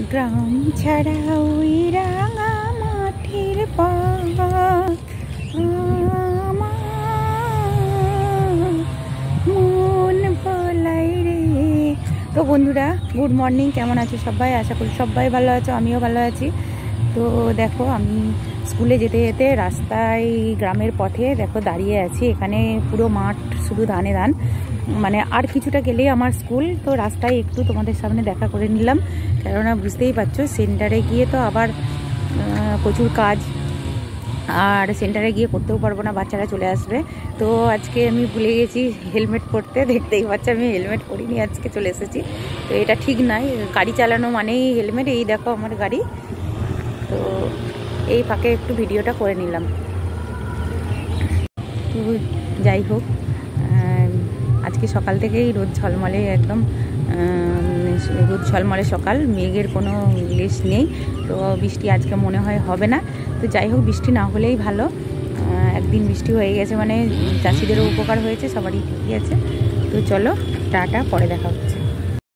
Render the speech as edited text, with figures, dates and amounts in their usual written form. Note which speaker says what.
Speaker 1: গ্রাম ছাড়া ওই রাঙা মাটির পথ মন বলাই রে। তো বন্ধুরা, গুড মর্নিং, কেমন আছো সবাই? আশা করি সবাই ভালো আছো, আমিও ভালো আছি। তো দেখো, আমি স্কুলে যেতে যেতে রাস্তায় গ্রামের পথে দেখো দাঁড়িয়ে আছি। এখানে পুরো মাঠ শুধু ধানে ধান, মানে আর কিছুটা গেলেই আমার স্কুল। তো রাস্তায় একটু তোমাদের সামনে দেখা করে নিলাম, কেননা বুঝতেই পারছো সেন্টারে গিয়ে তো আবার প্রচুর কাজ, আর সেন্টারে গিয়ে করতেও পারবো না, বাচ্চারা চলে আসবে। তো আজকে আমি ভুলে গেছি হেলমেট পরতে, দেখতেই পাচ্ছি আমি হেলমেট পরিনি, আজকে চলে এসেছি। তো এটা ঠিক নয়, গাড়ি চালানো মানেই হেলমেট। এই দেখো আমার গাড়ি। তো এই ফাঁকে একটু ভিডিওটা করে নিলাম। তো যাই হোক, আজকে সকাল থেকেই রোদ ঝলমলে, একদম রোদ ঝলমলে সকাল, মেঘের কোনো লেশ নেই। তো বৃষ্টি আজকে মনে হয় হবে না। তো যাই হোক, বৃষ্টি না হলেই ভালো। একদিন বৃষ্টি হয়ে গেছে মানে চাষিদেরও উপকার হয়েছে, সবারই ঠিকই আছে। তো চলো টাটা, পরে দেখা হচ্ছে।